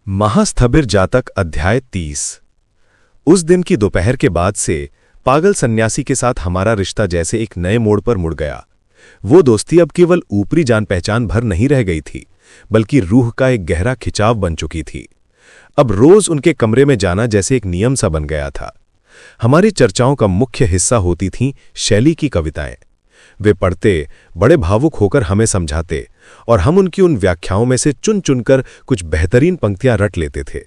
महास्थबिर जातक अध्याय 30। उस दिन की दोपहर के बाद से पागल सन्यासी के साथ हमारा रिश्ता जैसे एक नए मोड़ पर मुड़ गया। वो दोस्ती अब केवल ऊपरी जान पहचान भर नहीं रह गई थी, बल्कि रूह का एक गहरा खिंचाव बन चुकी थी। अब रोज उनके कमरे में जाना जैसे एक नियम सा बन गया था। हमारी चर्चाओं का मुख्य हिस्सा होती थीं शैली की कविताएं। वे पढ़ते, बड़े भावुक होकर हमें समझाते और हम उनकी उन व्याख्याओं में से चुन चुनकर कुछ बेहतरीन पंक्तियां रट लेते थे,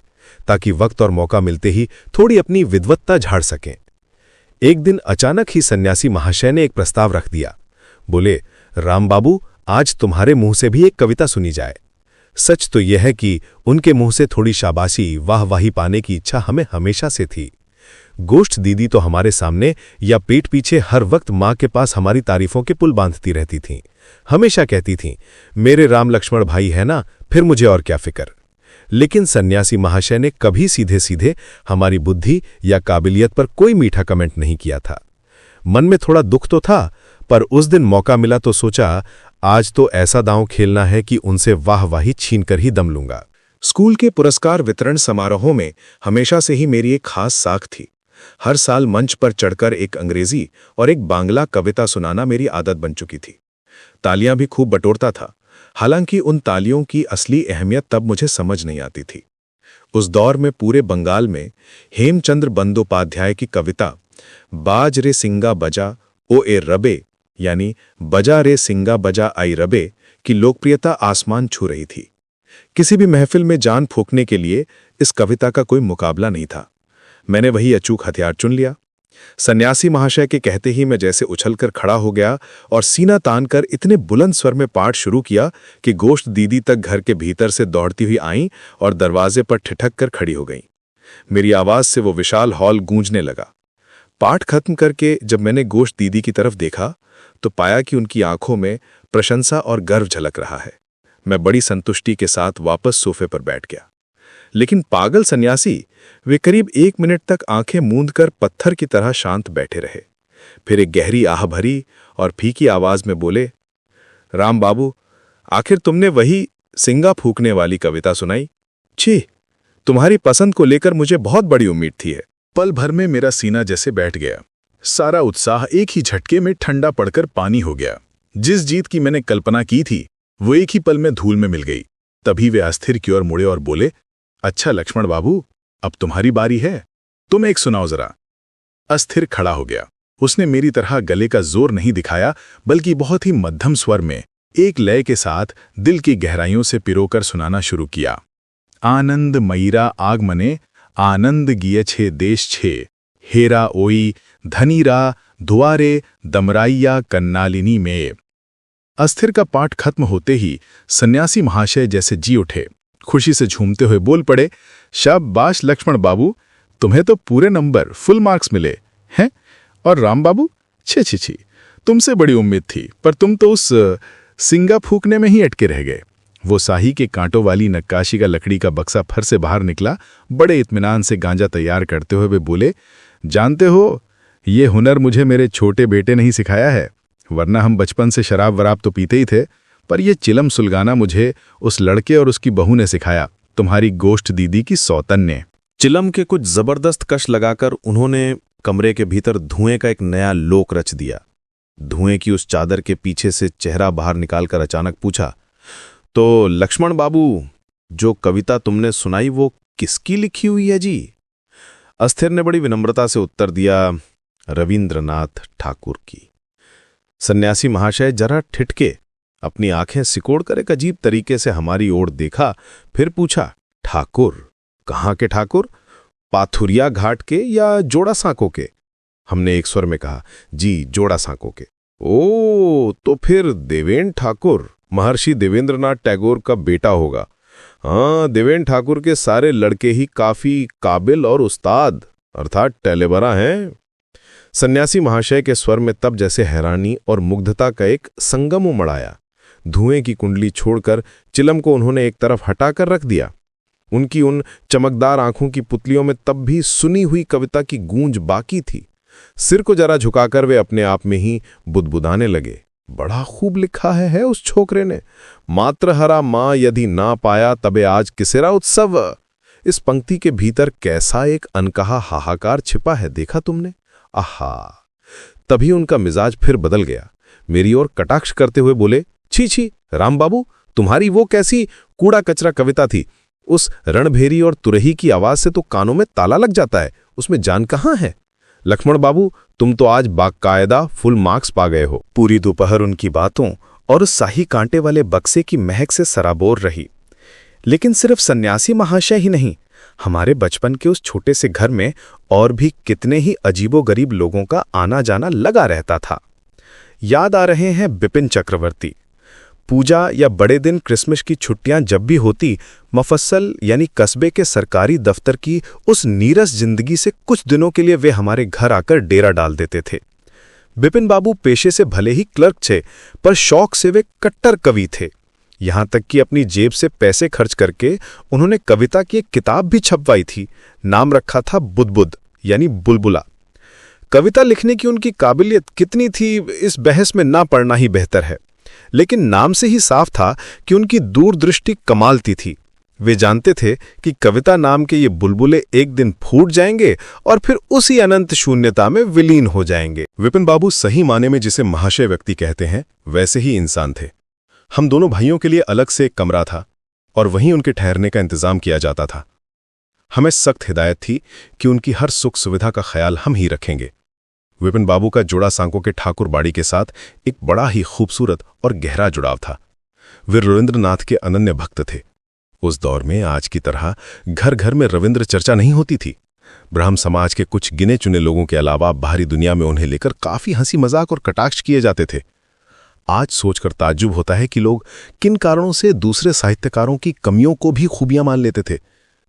ताकि वक्त और मौका मिलते ही थोड़ी अपनी विद्वत्ता झाड़ सकें। एक दिन अचानक ही सन्यासी महाशय ने एक प्रस्ताव रख दिया। बोले, राम बाबू, आज तुम्हारे मुंह से भी एक कविता सुनी जाए। सच तो यह है कि उनके मुंह से थोड़ी शाबाशी, वाहवाही पाने की इच्छा हमें हमेशा से थी। गोष्ठ दीदी तो हमारे सामने या पीठ पीछे हर वक्त माँ के पास हमारी तारीफों के पुल बांधती रहती थीं। हमेशा कहती थीं, मेरे राम लक्ष्मण भाई है ना, फिर मुझे और क्या फिक्र। लेकिन सन्यासी महाशय ने कभी सीधे सीधे हमारी बुद्धि या काबिलियत पर कोई मीठा कमेंट नहीं किया था। मन में थोड़ा दुख तो था, पर उस दिन मौका मिला तो सोचा, आज तो ऐसा दांव खेलना है कि उनसे वाहवाही छीनकर ही दम लूंगा। स्कूल के पुरस्कार वितरण समारोहों में हमेशा से ही मेरी एक खास साख थी। हर साल मंच पर चढ़कर एक अंग्रेजी और एक बांग्ला कविता सुनाना मेरी आदत बन चुकी थी। तालियां भी खूब बटोरता था, हालांकि उन तालियों की असली अहमियत तब मुझे समझ नहीं आती थी। उस दौर में पूरे बंगाल में हेमचंद्र बंदोपाध्याय की कविता बाज रे सिंगा बजा ओ ए रबे, यानी बजा रे सिंगा बजा आई रबे की लोकप्रियता आसमान छू रही थी। किसी भी महफिल में जान फूंकने के लिए इस कविता का कोई मुकाबला नहीं था। मैंने वही अचूक हथियार चुन लिया। सन्यासी महाशय के कहते ही मैं जैसे उछलकर खड़ा हो गया और सीना तानकर इतने बुलंद स्वर में पाठ शुरू किया कि गोष्ठ दीदी तक घर के भीतर से दौड़ती हुई आईं और दरवाजे पर ठिठक कर खड़ी हो गईं। मेरी आवाज से वो विशाल हॉल गूंजने लगा। पाठ खत्म करके जब मैंने गोष्ठ दीदी की तरफ देखा तो पाया कि उनकी आंखों में प्रशंसा और गर्व झलक रहा है। मैं बड़ी संतुष्टि के साथ वापस सोफे पर बैठ गया। लेकिन पागल सन्यासी, वे करीब 1 मिनट तक आंखें मूंदकर पत्थर की तरह शांत बैठे रहे। फिर एक गहरी आह भरी और फीकी आवाज में बोले, राम बाबू, आखिर तुमने वही सिंगा फूकने वाली कविता सुनाई। छी, तुम्हारी पसंद को लेकर मुझे बहुत बड़ी उम्मीद थी। पल भर में मेरा सीना जैसे बैठ गया। सारा उत्साह एक ही झटके में ठंडा पड़कर पानी हो गया। जिस जीत की मैंने कल्पना की थी वो एक ही पल में धूल में मिल गई। तभी वे अस्थिर की ओर मुड़े और बोले, अच्छा लक्ष्मण बाबू, अब तुम्हारी बारी है, तुम एक सुनाओ जरा। अस्थिर खड़ा हो गया। उसने मेरी तरह गले का जोर नहीं दिखाया, बल्कि बहुत ही मध्यम स्वर में एक लय के साथ दिल की गहराइयों से पिरोकर सुनाना शुरू किया। आनंद मयिरा आगमने आनंद गिय छे देश छे, हेरा ओई धनीरा दुआरे दमराइया कन्नालिनी में। अस्थिर का पाठ खत्म होते ही सन्यासी महाशय जैसे जी उठे, खुशी से झूमते हुए बोल पड़े, शाबाश लक्ष्मण बाबू, तुम्हें तो पूरे नंबर, फुल मार्क्स मिले हैं। और राम बाबू, छी छी छी, तुमसे बड़ी उम्मीद थी, पर तुम तो उस सिंगा फूकने में ही अटके रह गए। वो साही के कांटों वाली नक्काशी का लकड़ी का बक्सा फर से बाहर निकला। बड़े इत्मीनान से गांजा तैयार करते हुए वे बोले, जानते हो, ये हुनर मुझे मेरे छोटे बेटे ने ही सिखाया है, वरना हम बचपन से शराब वराब तो पीते ही थे, पर यह चिलम सुलगाना मुझे उस लड़के और उसकी बहू ने सिखाया, तुम्हारी गोष्ठ दीदी की सौतन ने। चिलम के कुछ जबरदस्त कश लगाकर उन्होंने कमरे के भीतर धुएं का एक नया लोक रच दिया। धुएं की उस चादर के पीछे से चेहरा बाहर निकालकर अचानक पूछा, तो लक्ष्मण बाबू, जो कविता तुमने सुनाई वो किसकी लिखी हुई है जी? अस्थिर ने बड़ी विनम्रता से उत्तर दिया, रविंद्रनाथ ठाकुर की। सन्यासी महाशय जरा ठिठके, अपनी आंखें सिकोड़कर एक अजीब तरीके से हमारी ओर देखा, फिर पूछा, ठाकुर? कहाँ के ठाकुर? पाथुरिया घाट के या जोड़ा सांकों के? हमने एक स्वर में कहा, जी जोड़ा सांकों के। ओ, तो फिर देवेंद्र ठाकुर महर्षि देवेंद्रनाथ टैगोर का बेटा होगा। हाँ, देवेंद्र ठाकुर के सारे लड़के ही काफी काबिल और उस्ताद अर्थात टैलेबरा हैं। सन्यासी महाशय के स्वर में तब जैसे हैरानी और मुग्धता का एक संगम उमड़ आया। धुएं की कुंडली छोड़कर चिलम को उन्होंने एक तरफ हटाकर रख दिया। उनकी उन चमकदार आंखों की पुतलियों में तब भी सुनी हुई कविता की गूंज बाकी थी। सिर को जरा झुकाकर वे अपने आप में ही बुदबुदाने लगे, बड़ा खूब लिखा है उस छोकरे ने। मात्र हरा माँ यदि ना पाया तबे आज किसेरा उत्सव। इस पंक्ति के भीतर कैसा एक अनकहा हाहाकार छिपा है, देखा तुमने? आहा! तभी उनका मिजाज फिर बदल गया। मेरी ओर कटाक्ष करते हुए बोले, छी छी राम बाबू, तुम्हारी वो कैसी कूड़ा कचरा कविता थी? उस रणभेरी और तुरही की आवाज से तो कानों में ताला लग जाता है, उसमें जान कहाँ है? लक्ष्मण बाबू, तुम तो आज बाकायदा फुल मार्क्स पा गए हो। पूरी दोपहर उनकी बातों और उस शाही कांटे वाले बक्से की महक से सराबोर रही। लेकिन सिर्फ सन्यासी महाशय ही नहीं, हमारे बचपन के उस छोटे से घर में और भी कितने ही अजीबोगरीब लोगों का आना जाना लगा रहता था। याद आ रहे हैं बिपिन चक्रवर्ती। पूजा या बड़े दिन, क्रिसमस की छुट्टियां जब भी होती, मफस्सल यानी कस्बे के सरकारी दफ्तर की उस नीरस जिंदगी से कुछ दिनों के लिए वे हमारे घर आकर डेरा डाल देते थे। बिपिन बाबू पेशे से भले ही क्लर्क थे, पर शौक से वे कट्टर कवि थे। यहां तक कि अपनी जेब से पैसे खर्च करके उन्होंने कविता की एक किताब भी छपवाई थी। नाम रखा था बुदबुद यानी बुलबुला। कविता लिखने की उनकी काबिलियत कितनी थी, इस बहस में ना पड़ना ही बेहतर है, लेकिन नाम से ही साफ था कि उनकी दूरदृष्टि कमालती थी। वे जानते थे कि कविता नाम के ये बुलबुले एक दिन फूट जाएंगे और फिर उसी अनंत शून्यता में विलीन हो जाएंगे। विपिन बाबू सही माने में जिसे महाशय व्यक्ति कहते हैं, वैसे ही इंसान थे। हम दोनों भाइयों के लिए अलग से एक कमरा था और वहीं उनके ठहरने का इंतजाम किया जाता था। हमें सख्त हिदायत थी कि उनकी हर सुख सुविधा का ख्याल हम ही रखेंगे। विपिन बाबू का जोड़ा सांकों के ठाकुर बाड़ी के साथ एक बड़ा ही खूबसूरत और गहरा जुड़ाव था। वे रविंद्रनाथ के अनन्य भक्त थे। उस दौर में आज की तरह घर घर में रविंद्र चर्चा नहीं होती थी। ब्राह्म समाज के कुछ गिने चुने लोगों के अलावा बाहरी दुनिया में उन्हें लेकर काफी हंसी मजाक और कटाक्ष किए जाते थे। आज सोचकर ताज्जुब होता है कि लोग किन कारणों से दूसरे साहित्यकारों की कमियों को भी खूबियां मान लेते थे,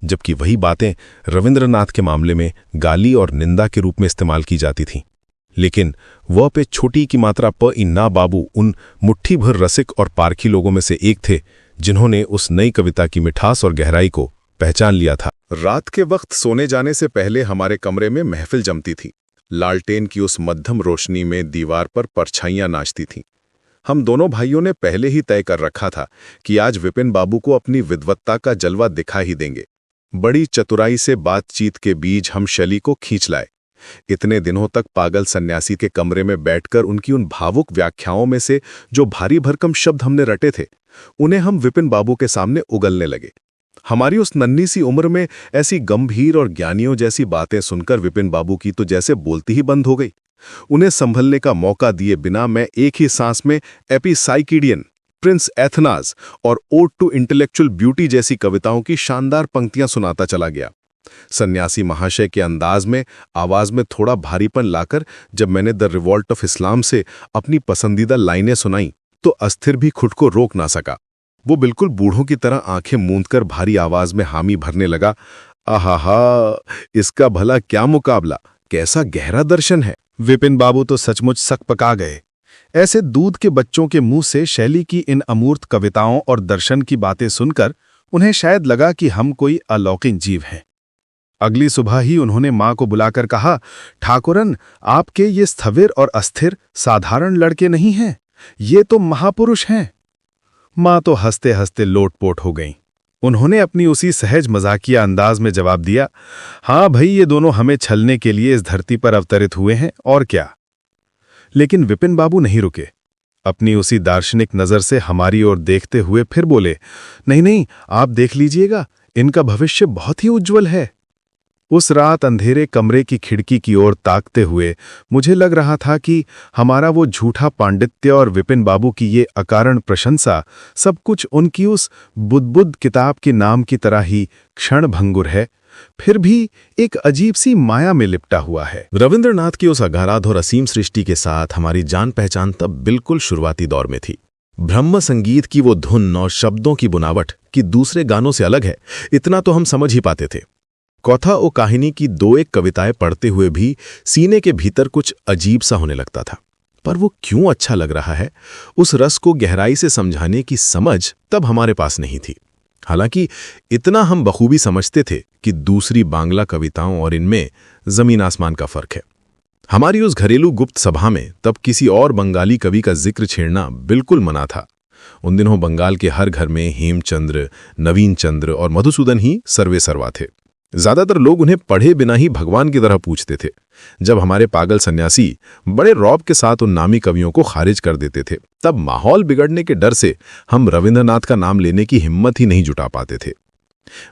जबकि वही बातें रविंद्रनाथ के मामले में गाली और निंदा के रूप में इस्तेमाल की जाती थीं। लेकिन वह पे छोटी की मात्रा प इन्ना बाबू उन मुट्ठी भर रसिक और पारखी लोगों में से एक थे जिन्होंने उस नई कविता की मिठास और गहराई को पहचान लिया था। रात के वक्त सोने जाने से पहले हमारे कमरे में महफिल जमती थी। लालटेन की उस मध्यम रोशनी में दीवार पर परछाइयां नाचती थीं। हम दोनों भाइयों ने पहले ही तय कर रखा था कि आज विपिन बाबू को अपनी विद्वत्ता का जलवा दिखा ही देंगे। बड़ी चतुराई से बातचीत के बीच हम शैली को खींच लाए। इतने दिनों तक पागल सन्यासी के कमरे में बैठकर उनकी उन भावुक व्याख्याओं में से जो भारी भरकम शब्द हमने रटे थे, उन्हें हम विपिन बाबू के सामने उगलने लगे। हमारी उस नन्ही सी उम्र में ऐसी गंभीर और ज्ञानियों जैसी बातें सुनकर विपिन बाबू की तो जैसे बोलती ही बंद हो गई। उन्हें संभलने का मौका दिए बिना मैं एक ही सांस में एपिसाइकिडियन, प्रिंस एथनाज और ओड टू इंटेलेक्चुअल ब्यूटी जैसी कविताओं की शानदार पंक्तियां सुनाता चला गया। सन्यासी महाशय के अंदाज में आवाज में थोड़ा भारीपन लाकर जब मैंने द रिवॉल्ट ऑफ इस्लाम से अपनी पसंदीदा लाइनें सुनाई तो अस्थिर भी खुद को रोक ना सका। वो बिल्कुल बूढ़ों की तरह आंखें मूंदकर भारी आवाज में हामी भरने लगा, आहा, इसका भला क्या मुकाबला, कैसा गहरा दर्शन है। विपिन बाबू तो सचमुच सकपका गए। ऐसे दूध के बच्चों के मुंह से शैली की इन अमूर्त कविताओं और दर्शन की बातें सुनकर उन्हें शायद लगा कि हम कोई अलौकिक जीव हैं। अगली सुबह ही उन्होंने मां को बुलाकर कहा, ठाकुरन, आपके ये स्थविर और अस्थिर साधारण लड़के नहीं हैं, ये तो महापुरुष हैं। मां तो हंसते हंसते लोटपोट हो गईं। उन्होंने अपनी उसी सहज मजाकिया अंदाज में जवाब दिया, हाँ भाई, ये दोनों हमें छलने के लिए इस धरती पर अवतरित हुए हैं, और क्या। लेकिन विपिन बाबू नहीं रुके। अपनी उसी दार्शनिक नजर से हमारी ओर देखते हुए फिर बोले, नहीं नहीं, आप देख लीजिएगा, इनका भविष्य बहुत ही उज्जवल है। उस रात अंधेरे कमरे की खिड़की की ओर ताकते हुए मुझे लग रहा था कि हमारा वो झूठा पांडित्य और विपिन बाबू की ये अकारण प्रशंसा सब कुछ उनकी उस बुदबुद किताब के नाम की तरह ही क्षणभंगुर है, फिर भी एक अजीब सी माया में लिपटा हुआ है। रविंद्रनाथ की उस अगाराध और असीम सृष्टि के साथ हमारी जान पहचान तब बिल्कुल शुरुआती दौर में थी। ब्रह्म संगीत की वो धुन और शब्दों की बुनावट की दूसरे गानों से अलग है, इतना तो हम समझ ही पाते थे। कथा और कहानी की दो एक कविताएं पढ़ते हुए भी सीने के भीतर कुछ अजीब सा होने लगता था। पर वो क्यों अच्छा लग रहा है, उस रस को गहराई से समझाने की समझ तब हमारे पास नहीं थी। हालांकि इतना हम बखूबी समझते थे कि दूसरी बांग्ला कविताओं और इनमें जमीन आसमान का फर्क है। हमारी उस घरेलू गुप्त सभा में तब किसी और बंगाली कवि का जिक्र छेड़ना बिल्कुल मना था। उन दिनों बंगाल के हर घर में हेमचंद्र, नवीन चंद्र और मधुसूदन ही सर्वे सर्वा थे। ज्यादातर लोग उन्हें पढ़े बिना ही भगवान की तरह पूछते थे। जब हमारे पागल सन्यासी बड़े रौब के साथ उन नामी कवियों को खारिज कर देते थे, तब माहौल बिगड़ने के डर से हम रविंद्रनाथ का नाम लेने की हिम्मत ही नहीं जुटा पाते थे।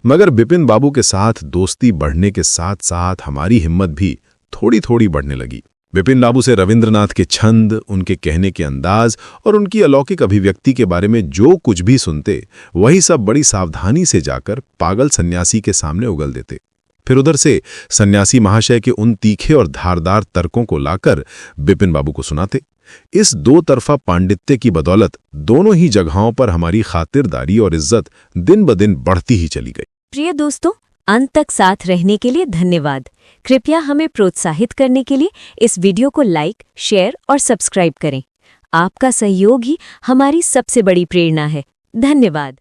मगर बिपिन बाबू के साथ दोस्ती बढ़ने के साथ साथ हमारी हिम्मत भी थोड़ी थोड़ी बढ़ने लगी। बिपिन बाबू से रविंद्रनाथ के छंद, उनके कहने के अंदाज और उनकी अलौकिक अभिव्यक्ति के बारे में जो कुछ भी सुनते, वही सब बड़ी सावधानी से जाकर पागल सन्यासी के सामने उगल देते। फिर उधर से सन्यासी महाशय के उन तीखे और धारदार तर्कों को लाकर बिपिन बाबू को सुनाते। इस दो तरफा पांडित्य की बदौलत दोनों ही जगहों पर हमारी खातिरदारी और इज्जत दिन ब दिन बढ़ती ही चली गई। प्रिय दोस्तों, अंत तक साथ रहने के लिए धन्यवाद। कृपया हमें प्रोत्साहित करने के लिए इस वीडियो को लाइक, शेयर और सब्सक्राइब करें। आपका सहयोग ही हमारी सबसे बड़ी प्रेरणा है। धन्यवाद।